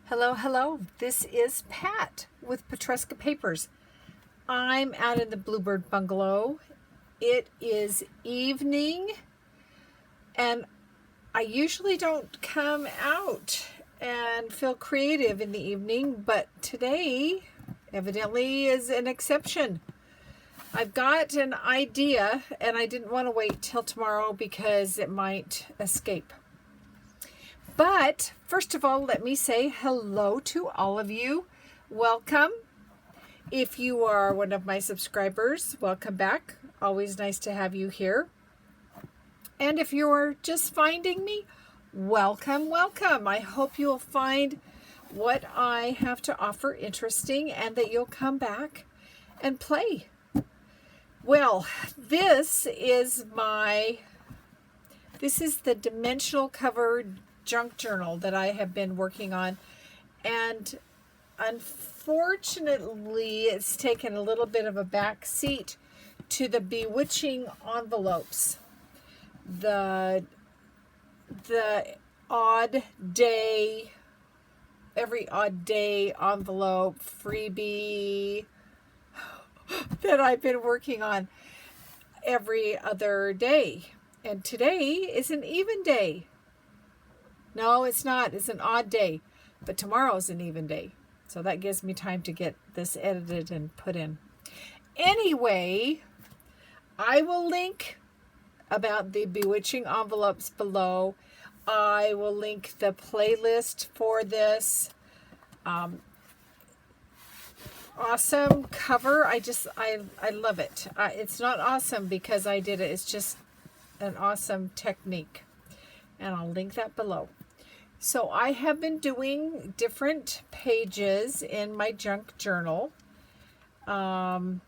Hello, hello. This is Pat with Petresca Papers. I'm out in the Bluebird Bungalow. It is evening, and I usually don't come out and feel creative in the evening, but today evidently is an exception. I've got an idea, and I didn't want to wait till tomorrow because it might escape. But first of all, let me say hello to all of you. Welcome. If you are one of my subscribers, welcome back. Always nice to have you here. And if you're just finding me, welcome, welcome. I hope you'll find what I have to offer interesting and that you'll come back and play. Well, this is the dimensional cover junk journal that I have been working on, and unfortunately it's taken a little bit of a back seat to the bewitching envelopes, the odd day, every odd day envelope freebie that I've been working on every other day. And today is an even day. No, it's not. It's an odd day. But tomorrow's an even day. So that gives me time to get this edited and put in. Anyway, I will link about the bewitching envelopes below. I will link the playlist for this. Awesome cover. I love it. It's not awesome because I did it. It's just an awesome technique. And I'll link that below. So I have been doing different pages in my junk journal. And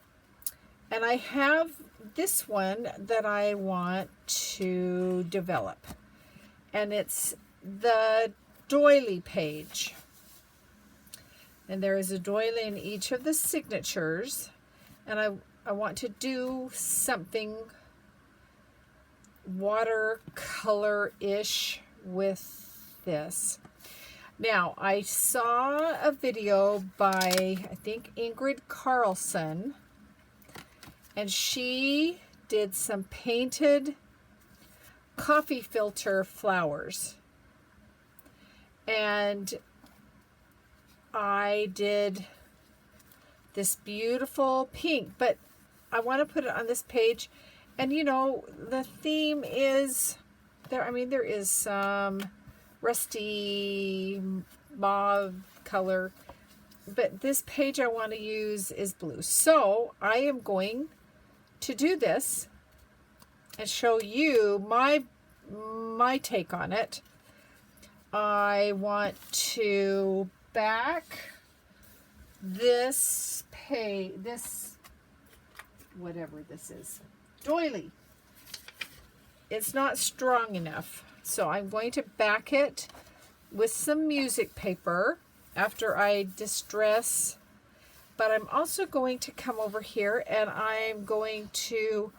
I have this one that I want to develop. And it's the Doily Page. And there is a doily in each of the signatures. And I want to do something watercolor-ish with this. Now, I saw a video by, I think, Ingrid Carlson, and she did some painted coffee filter flowers. And I did this beautiful pink, but I want to put it on this page. And you know, the theme is there. I mean, there is some rusty mauve color, but this page I want to use is blue. So I am going to do this and show you my take on it. I want to back this page, whatever this is, doily. It's not strong enough, so I'm going to back it with some music paper after I distress, but I'm also going to come over here and I'm going to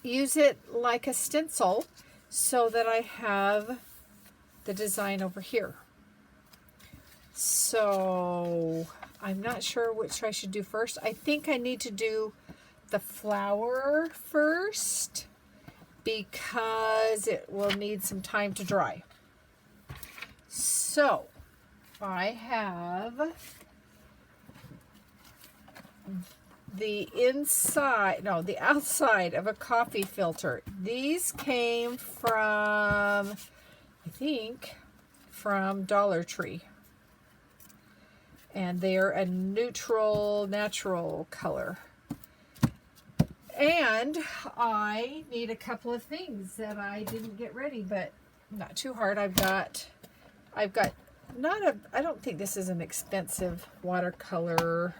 use it like a stencil so that I have the design over here. So I'm not sure which I should do first. I think I need to do the flower first because it will need some time to dry. So I have the outside of a coffee filter. These came from, I think, from Dollar Tree. And they're a neutral, natural color. And I need a couple of things that I didn't get ready, but not too hard. I've got I don't think this is an expensive watercolor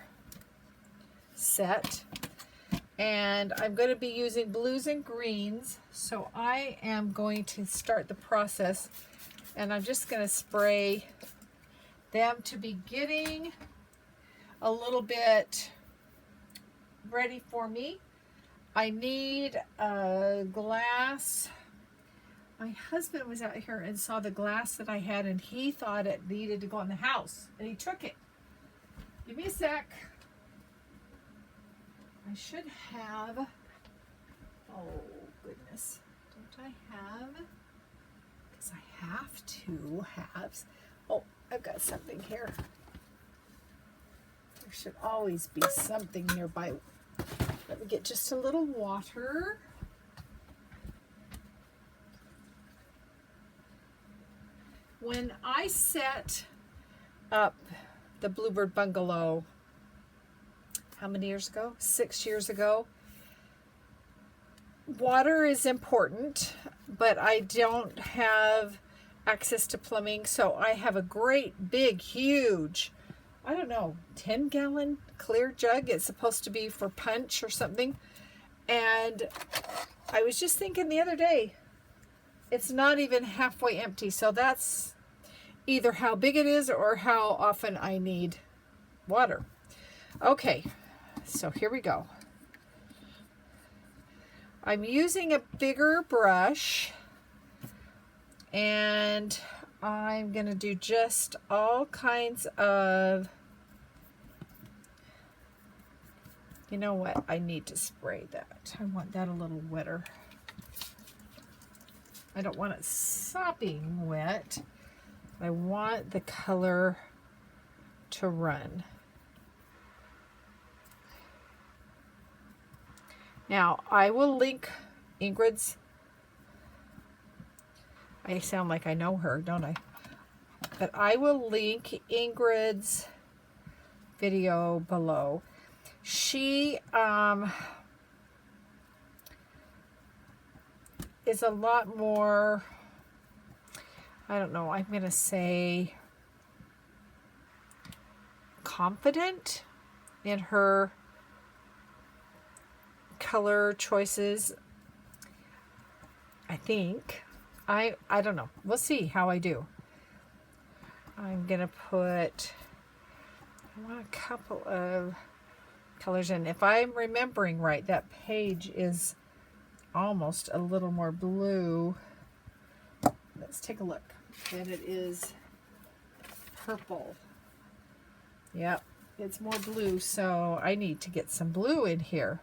set. And I'm going to be using blues and greens. So I am going to start the process, and I'm just going to spray them to be getting a little bit ready for me. I need a glass my husband was out here and saw the glass that I had, and he thought it needed to go in the house, and he took it. Give me a sec. I should have, oh goodness, don't I have, because I have to have, oh, I've got something here. There should always be something nearby. Let me get just a little water. When I set up the Bluebird Bungalow, how many years ago? 6 years ago. Water is important, but I don't have access to plumbing, so I have a great big huge, I don't know, 10-gallon clear jug. It's supposed to be for punch or something. And I was just thinking the other day, it's not even halfway empty, so that's either how big it is or how often I need water. Okay, so here we go. I'm using a bigger brush, and I'm going to do just all kinds of, you know what, I need to spray that. I want that a little wetter. I don't want it sopping wet. I want the color to run. Now, I will link Ingrid's, I sound like I know her, don't I? But I will link Ingrid's video below. She is a lot more, I don't know, I'm going to say confident in her color choices, I think. I don't know. We'll see how I do. I'm going to put, I want a couple of colors in. If I'm remembering right, that page is almost a little more blue. Let's take a look. Then it is purple. Yep, it's more blue, so I need to get some blue in here.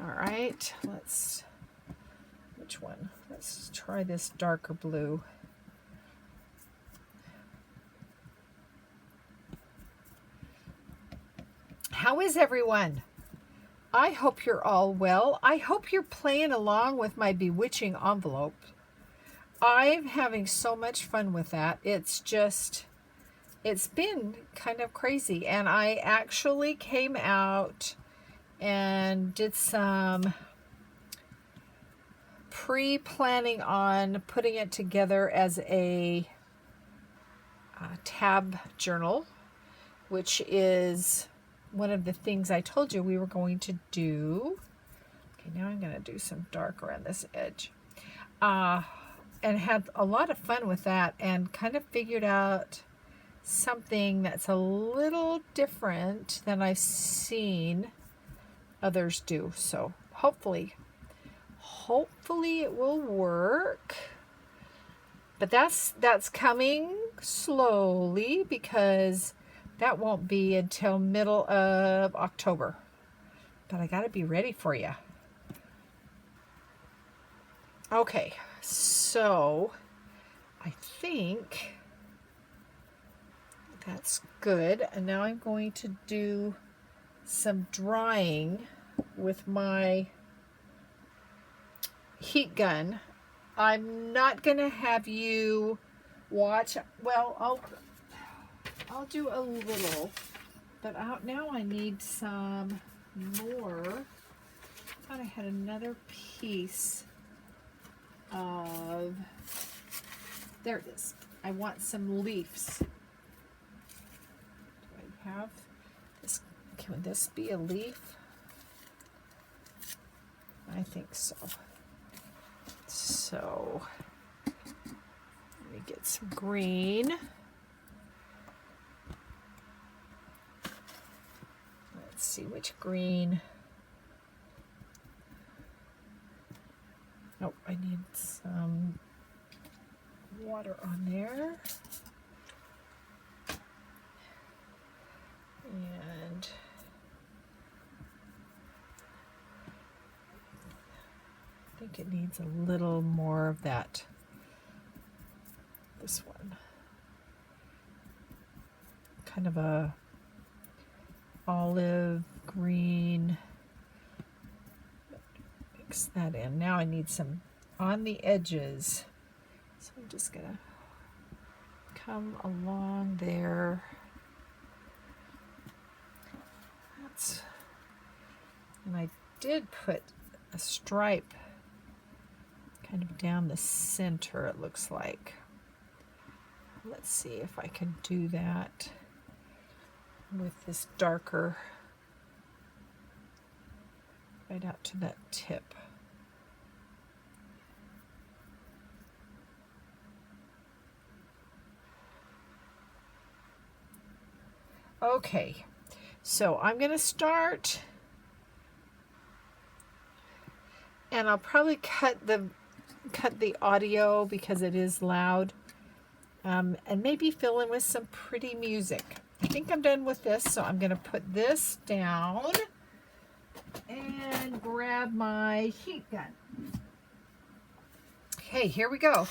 All right, let's, which one? Let's try this darker blue. How is everyone? I hope you're all well. I hope you're playing along with my bewitching envelope. I'm having so much fun with that. It's just, it's been kind of crazy. And I actually came out and did some pre-planning on putting it together as a tab journal, which is one of the things I told you we were going to do. Okay, now I'm going to do some dark around this edge. And had a lot of fun with that and kind of figured out something that's a little different than I've seen others do. So hopefully it will work. But that's coming slowly because that won't be until middle of October. But I got to be ready for you. Okay, so I think that's good. And now I'm going to do some drying with my heat gun. I'm not going to have you watch. Well, I'll do a little, but now I need some more. I thought I had another piece of, there it is. I want some leaves. Do I have this? Can this be a leaf? I think so. So let me get some green. Let's see which green. I need some water on there. And I think it needs a little more of that. This one. Kind of a olive green. Mix that in. Now I need some on the edges. So I'm just gonna come along there. And I did put a stripe kind of down the center, it looks like. Let's see if I can do that with this darker right out to that tip. Okay, so I'm going to start, and I'll probably cut the audio because it is loud, and maybe fill in with some pretty music. I think I'm done with this, so I'm going to put this down and grab my heat gun. Okay, here we go.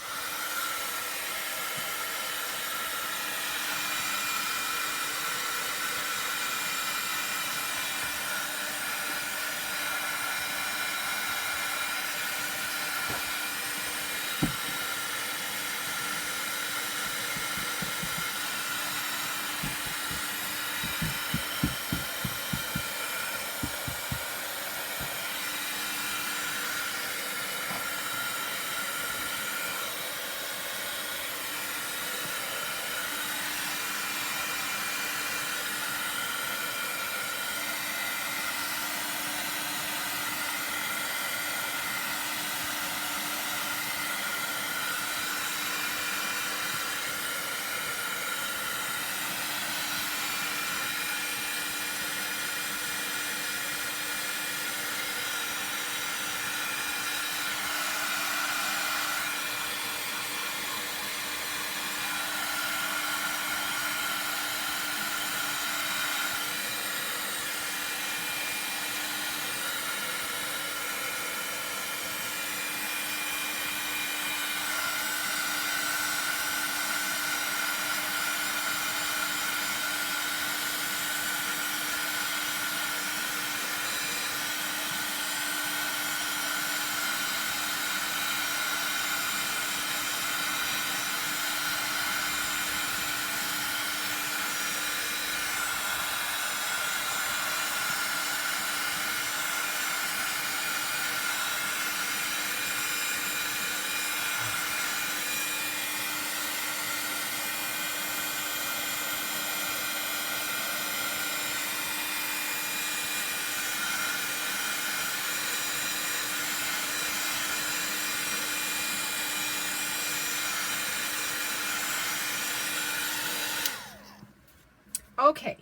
Okay,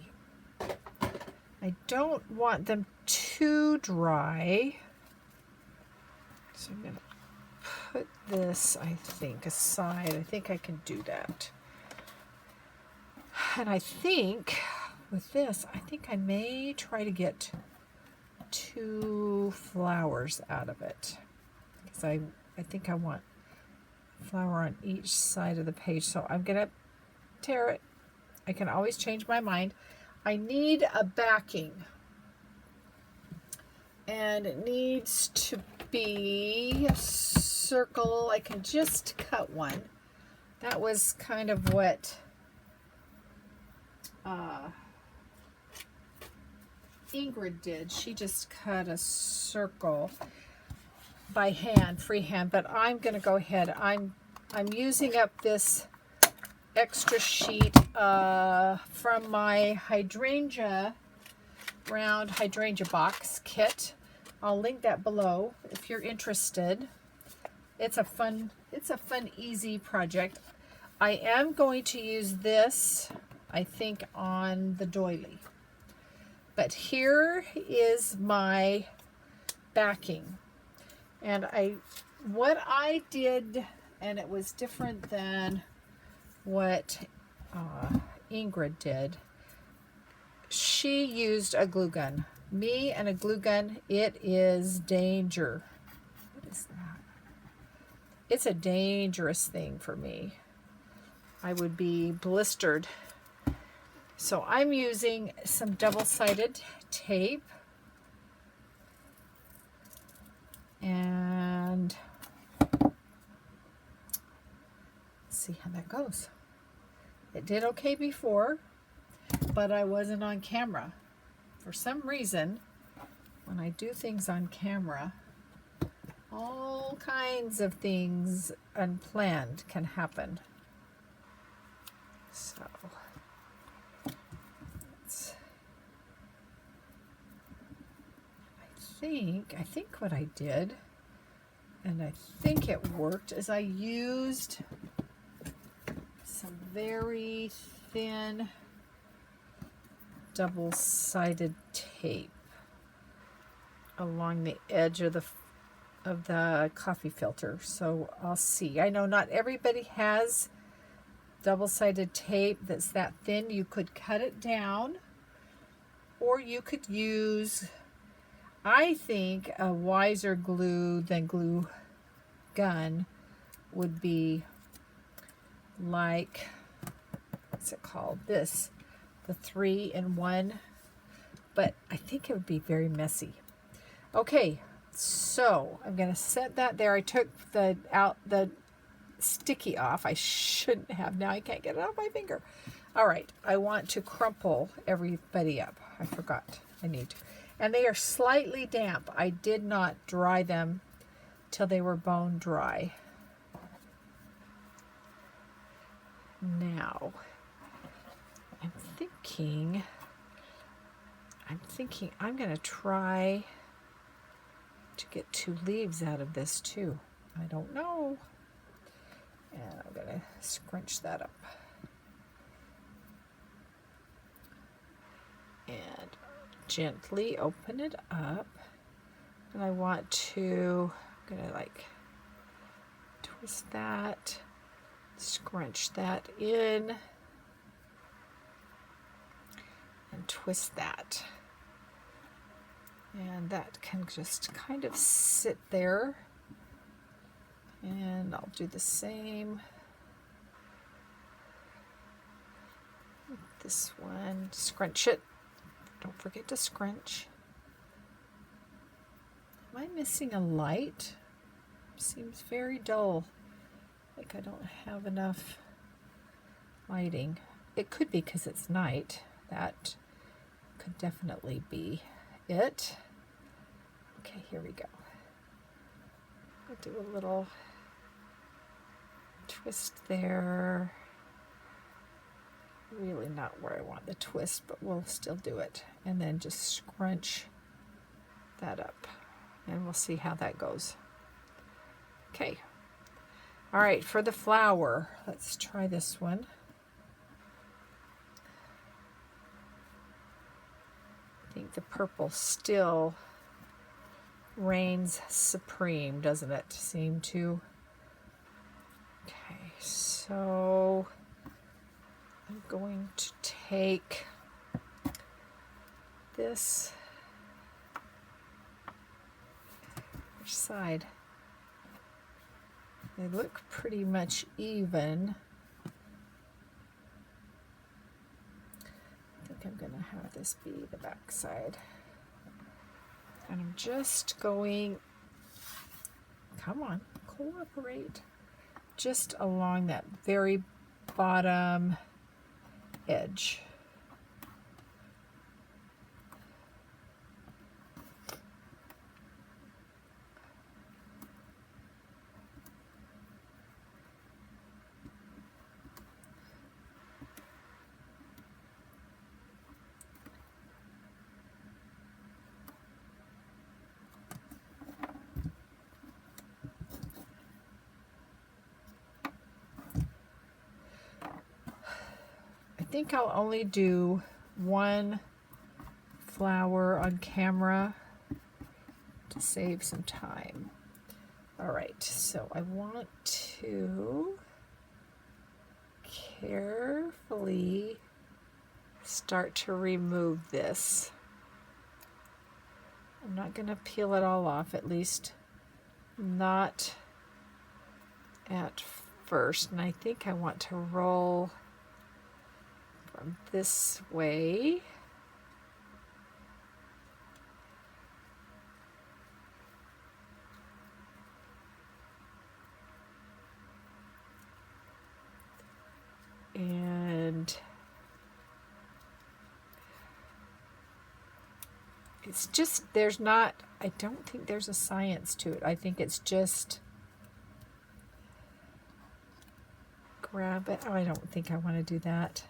I don't want them too dry, so I'm going to put this, I think, aside. I think I can do that. And I think with this, I think I may try to get 2 flowers out of it, because I think I want a flower on each side of the page. So I'm going to tear it. I can always change my mind. I need a backing, and it needs to be a circle. I can just cut one. That was kind of what Ingrid did. She just cut a circle by hand, freehand, but I'm going to go ahead. I'm using up this extra sheet from my hydrangea, round hydrangea box kit. I'll link that below if you're interested. It's a fun, easy project. I am going to use this, I think, on the doily. But here is my backing. And I what I did, and it was different than what Ingrid did. She used a glue gun. Me and a glue gun, it is danger. What is that? It's a dangerous thing for me. I would be blistered. So I'm using some double-sided tape. And let's see how that goes. It did okay before, but I wasn't on camera. For some reason, when I do things on camera, all kinds of things unplanned can happen. So I think what I did, and I think it worked, is I used some very thin double-sided tape along the edge of the coffee filter. So I'll see. I know not everybody has double-sided tape that's that thin. You could cut it down, or you could use, I think, a wiser glue than glue gun would be like, what's it called? This, the 3-in-1, but I think it would be very messy. Okay, so I'm going to set that there. I took the sticky off. I shouldn't have. Now I can't get it off my finger. All right, I want to crumple everybody up. I forgot. I need to. And they are slightly damp. I did not dry them till they were bone dry. Now, I'm thinking I'm going to try to get 2 leaves out of this too. I don't know. And I'm going to scrunch that up. And gently open it up. And I want to, I'm going to like twist that, scrunch that in, and twist that. And that can just kind of sit there. And I'll do the same with this one. Scrunch it. Don't forget to scrunch. Am I missing a light? Seems very dull. Like I don't have enough lighting. It could be because it's night. That could definitely be it. Okay, here we go. I'll do a little twist there. Really not where I want the twist, but we'll still do it. And then just scrunch that up. And we'll see how that goes. Okay. All right, for the flower, let's try this one. I think the purple still reigns supreme, doesn't it? Seem to. Okay, so I'm going to take this. Which side? They look pretty much even. I think I'm going to have this be the back side. And I'm just going, come on, cooperate, just along that very bottom edge. I think I'll only do one flower on camera to save some time. All right, so I want to carefully start to remove this. I'm not going to peel it all off, at least not at first. And I think I want to roll from this way. And it's just, I don't think there's a science to it. I think it's just grab it. Oh, I don't think I want to do that.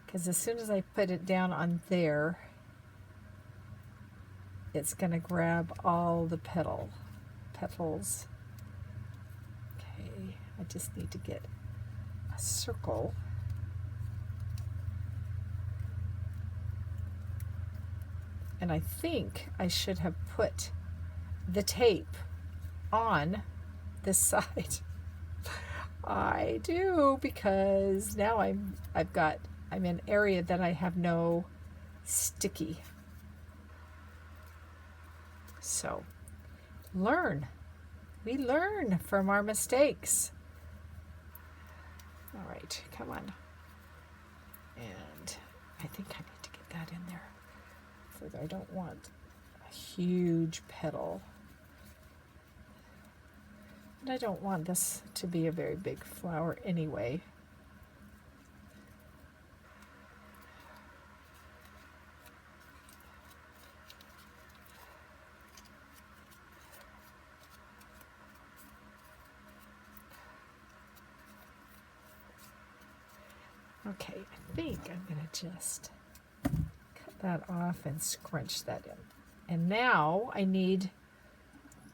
Because as soon as I put it down on there, it's going to grab all the petals. Okay, I just need to get a circle. And I think I should have put the tape on this side. I do, because now I'm in an area that I have no sticky. So we learn from our mistakes. All right, come on. And I think I need to get that in there. Further, I don't want a huge petal. And I don't want this to be a very big flower anyway. Okay, I think I'm going to just cut that off and scrunch that in. And now I need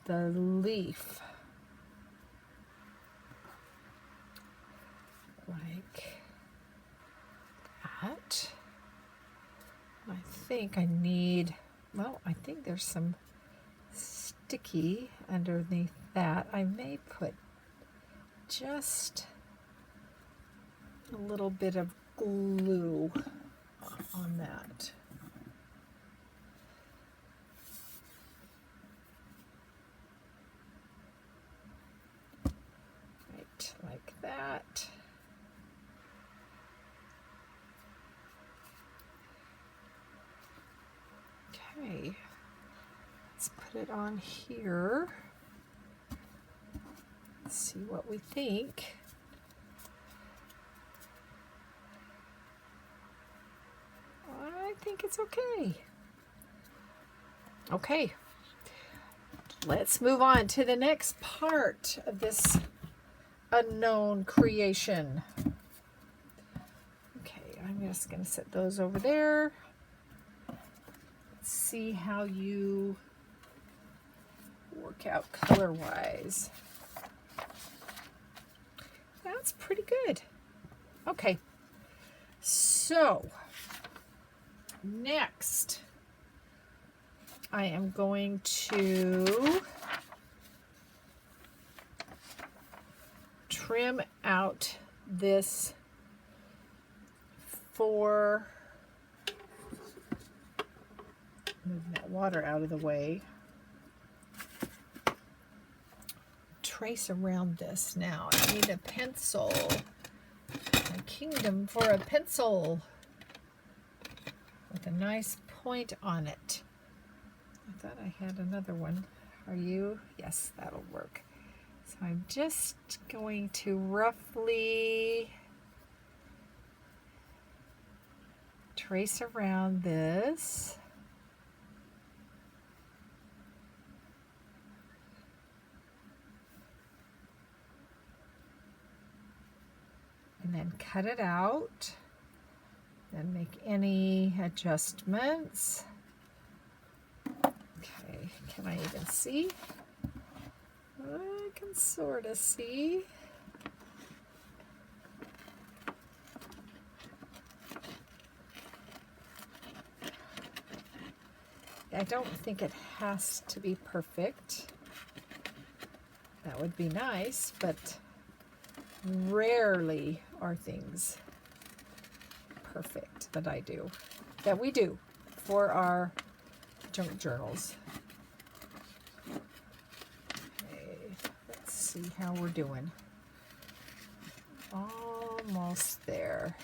the leaf. Like that. I think I need, well, I think there's some sticky underneath that. I may put just a little bit of glue on that. Right, like that. Okay, let's put it on here. Let's see what we think. I think it's okay. Okay, let's move on to the next part of this unknown creation. Okay, I'm just going to set those over there. Let's see how you work out color-wise. That's pretty good. Okay, so next I am going to trim out this move that water out of the way. Trace around this now. I need a pencil. A kingdom for a pencil with a nice point on it. I thought I had another one. Are you? Yes, that'll work. So I'm just going to roughly trace around this. And then cut it out. Then make any adjustments. Okay, can I even see? I can sort of see. I don't think it has to be perfect. That would be nice, but rarely are things perfect that we do for our junk journals. Okay, let's see how we're doing. Almost there.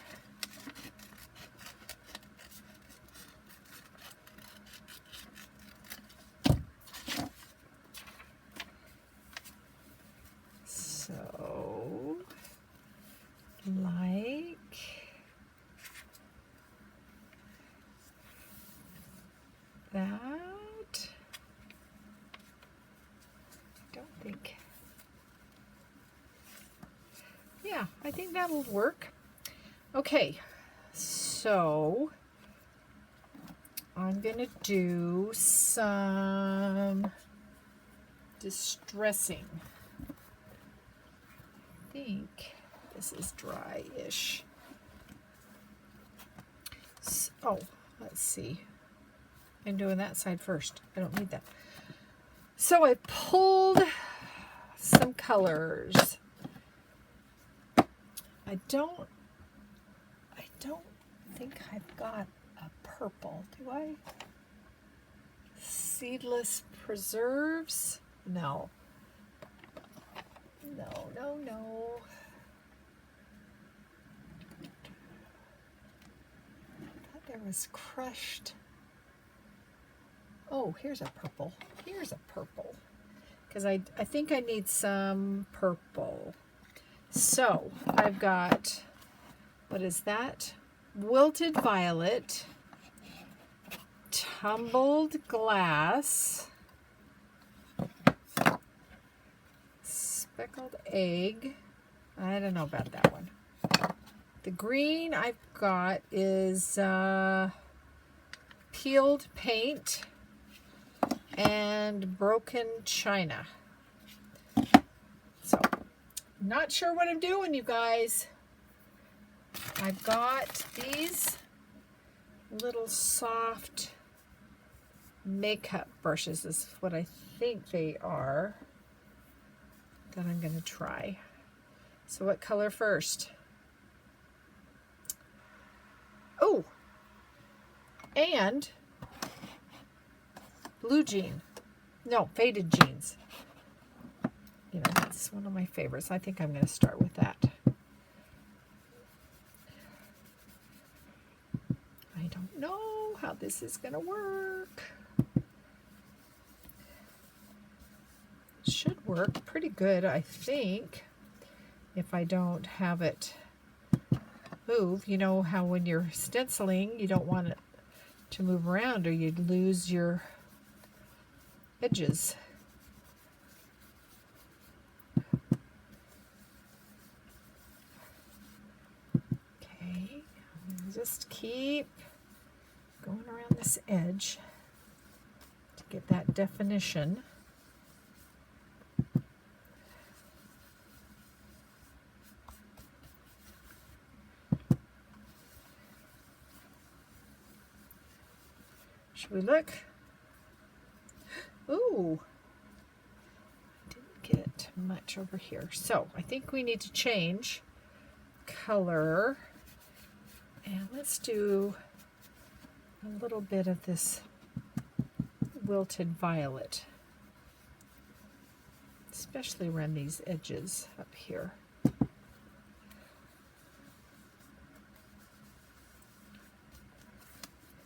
So, like that. I don't think. Yeah, I think that'll work. Okay, so I'm going to do some distressing. I think this is dry-ish. Oh, let's see. I'm doing that side first. I don't need that. So I pulled some colors. I don't think I've got a purple, do I? Seedless preserves? No. No. I thought there was crushed. Oh, here's a purple. Because I think I need some purple. So I've got, what is that? Wilted violet, tumbled glass, speckled egg. I don't know about that one. The green I've got is peeled paint and broken china. So, not sure what I'm doing, you guys. I've got these little soft makeup brushes, is what I think they are, that I'm going to try. So what color first? Oh, and blue jean. No, faded jeans. You know, that's one of my favorites. I think I'm going to start with that. I don't know how this is going to work. It should work pretty good, I think, if I don't have it move. You know how when you're stenciling, you don't want it to move around or you'd lose your edges. Okay, just keep going around this edge to get that definition. Should we look? Ooh, didn't get much over here. So I think we need to change color. And let's do a little bit of this wilted violet, especially around these edges up here.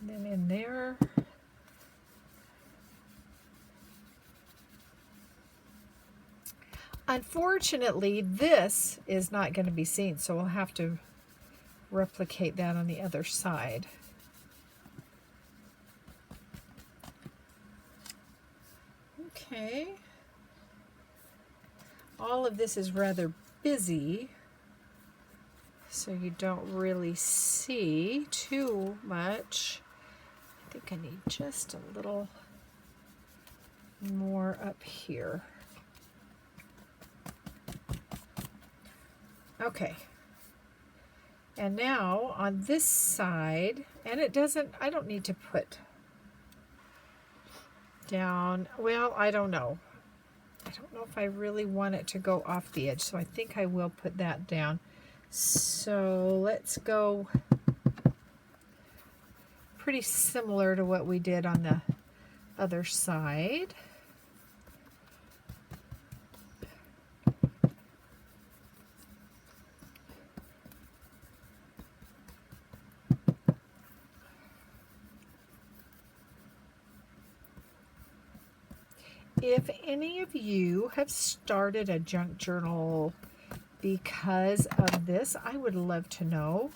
And then in there. Unfortunately, this is not going to be seen, so we'll have to replicate that on the other side. Okay. All of this is rather busy, so you don't really see too much. I think I need just a little more up here. Okay. And now on this side, and it doesn't, I don't need to put down, well, I don't know. I don't know if I really want it to go off the edge, so I think I will put that down. So let's go pretty similar to what we did on the other side. If any of you have started a junk journal because of this, I would love to know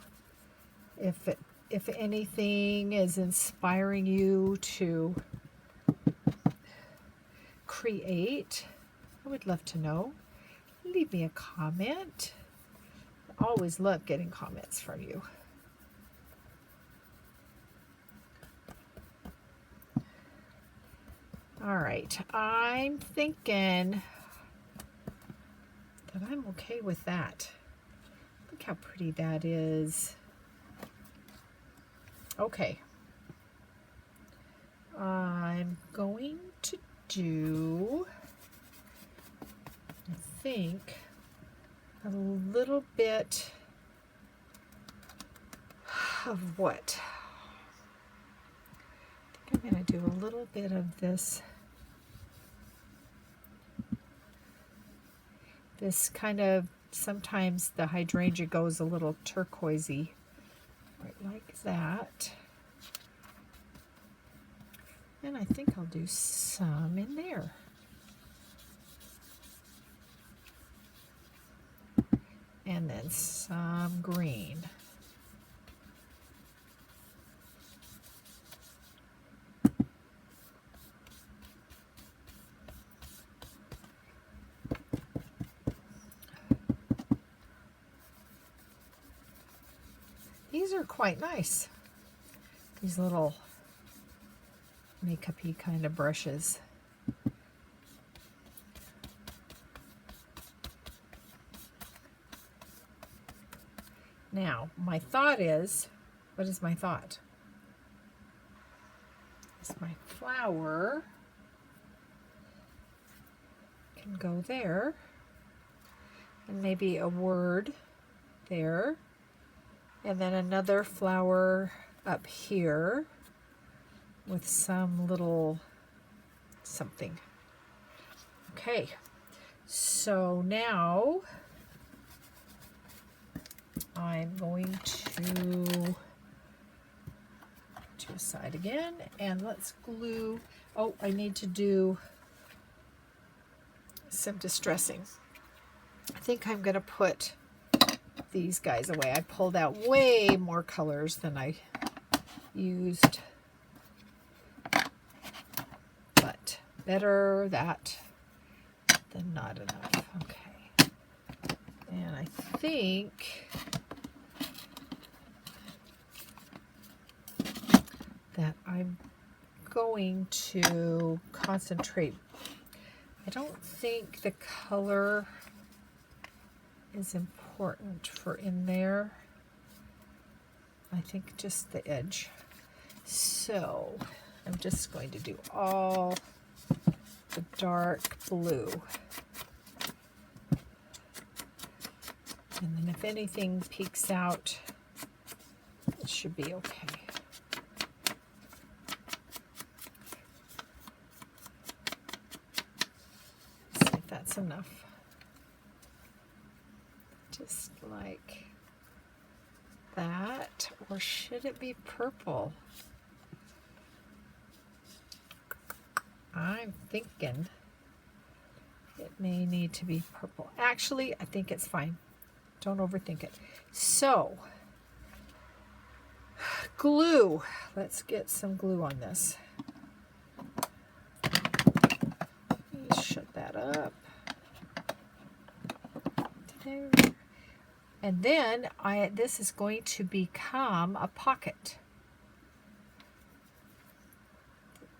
if anything is inspiring you to create. I would love to know. Leave me a comment. I always love getting comments from you. All right, I'm thinking that I'm okay with that. Look how pretty that is. Okay. I'm going to do, I think, a little bit of what? I think I'm going to do a little bit of this kind of, sometimes the hydrangea goes a little turquoisey, right like that. And I think I'll do some in there. And then some green. These are quite nice. These little makeup-y kind of brushes. Now, my thought is, what is my thought? Is my flower can go there, and maybe a word there, and then another flower up here with some little something. Okay, so now I'm going to aside again, and let's glue. Oh, I need to do some distressing. I think I'm going to put these guys away. I pulled out way more colors than I used, but better that than not enough. Okay, and I think that I'm going to concentrate. I don't think the color is important for in there. I think just the edge. So I'm just going to do all the dark blue. And then if anything peeks out, it should be okay. See if that's enough. Just like that, or should it be purple? I'm thinking it may need to be purple. Actually, I think it's fine. Don't overthink it. So, glue. Let's get some glue on this. Let me shut that up. There. And then this is going to become a pocket,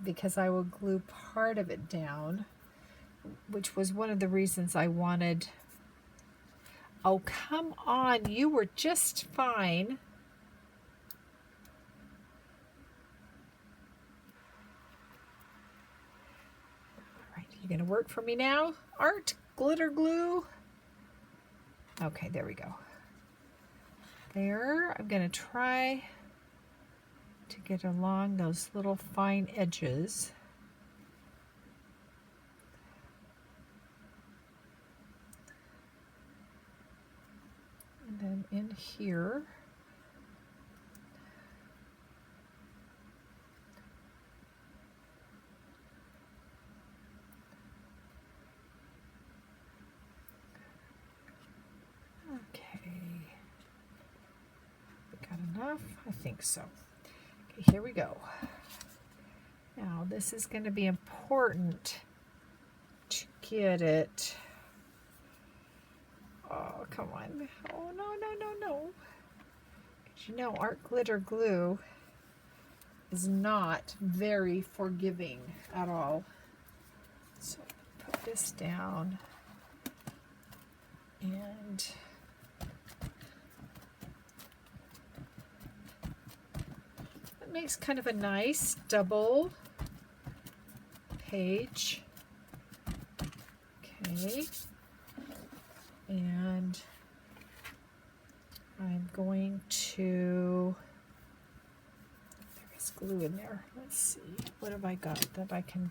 because I will glue part of it down, which was one of the reasons I wanted. Oh, come on, you were just fine. Right You gonna work for me now? Art glitter glue. Okay, there we go. There, I'm gonna try to get along those little fine edges. And then in here, okay, we got enough? I think so. Okay, here we go. Now this is going to be important to get it. Oh, come on. Oh, no, no, no, no. Because you know, art glitter glue is not very forgiving at all. So put this down and it makes kind of a nice double page. Okay. And I'm going to, there is glue in there. Let's see, what have I got that I can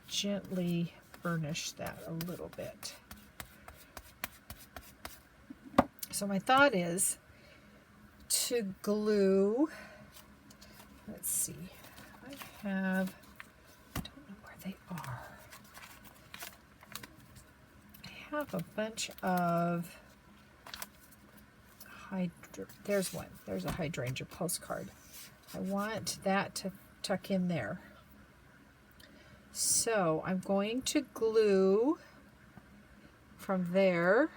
gently burnish that a little bit. So my thought is to glue, let's see, I have, I don't know where they are. I have a bunch of, there's one, there's a hydrangea postcard. I want that to tuck in there. So I'm going to glue from there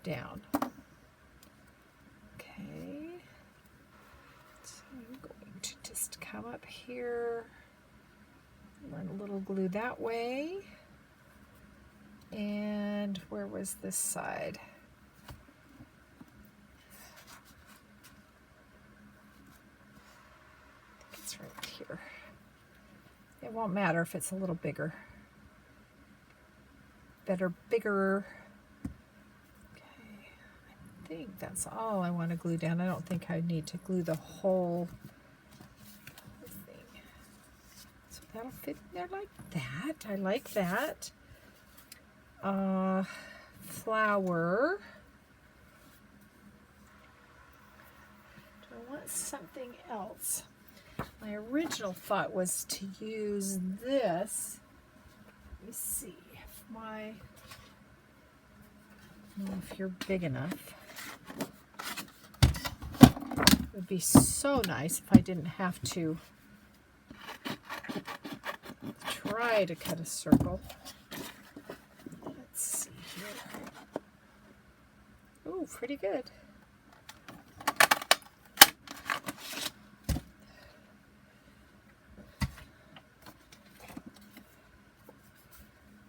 down. Okay, so I'm going to just come up here, run a little glue that way. And where was this side? I think it's right here. It won't matter if it's a little bigger. Better, bigger. Okay, I think that's all I want to glue down. I don't think I need to glue the whole thing. So that'll fit in there like that. I like that. Flower. Do I want something else? My original thought was to use this. Let me see if you're big enough. It would be so nice if I didn't have to try to cut a circle. Oh, pretty good.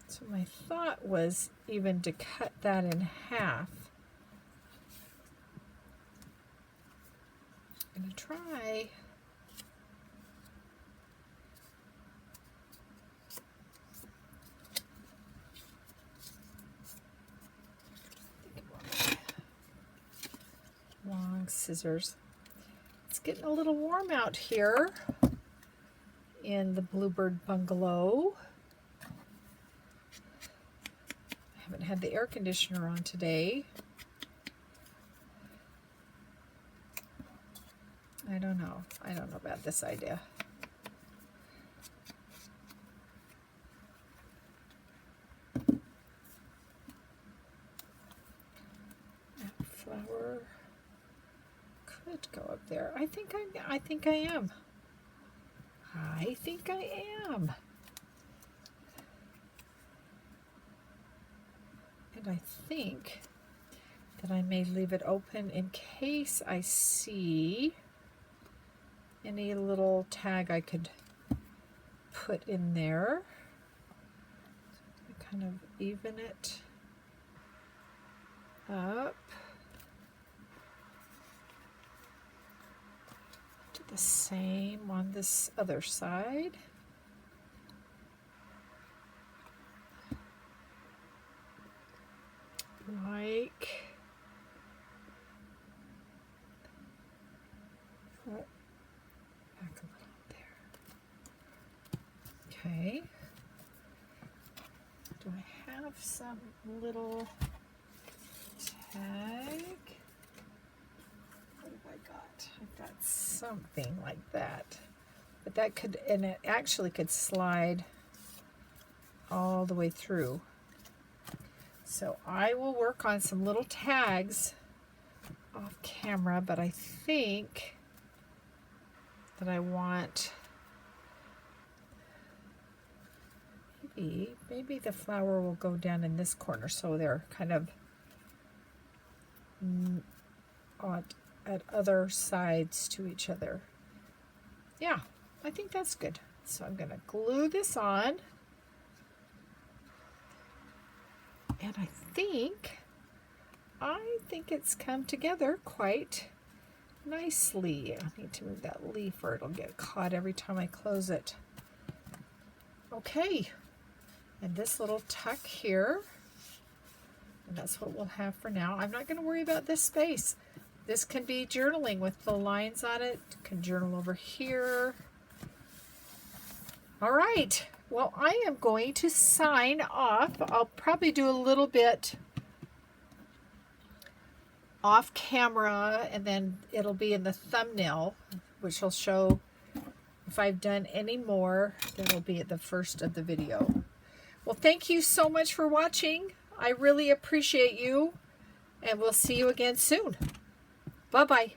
So my thought was even to cut that in half. I'm going to try. Long scissors. It's getting a little warm out here in the Bluebird Bungalow. I haven't had the air conditioner on today. I don't know about this idea. That flower could go up there. I think I am. I think I am. And I think that I may leave it open in case I see any little tag I could put in there. Kind of even it up. Do the same on this other side. some little tag. What have I got? I've got something like that. But that could, and it actually could slide all the way through. So I will work on some little tags off camera, but I think that I want maybe the flower will go down in this corner, so they're kind of at other sides to each other. Yeah, I think that's good. So I'm going to glue this on, and I think it's come together quite nicely. I need to move that leaf or it'll get caught every time I close it. Okay, and this little tuck here, and that's what we'll have for now. I'm not going to worry about this space. This can be journaling with the lines on it. Can journal over here. All right, well, I am going to sign off. I'll probably do a little bit off camera, and then it'll be in the thumbnail, which will show if I've done any more. That'll be at the first of the video. Well, thank you so much for watching. I really appreciate you, and we'll see you again soon. Bye-bye.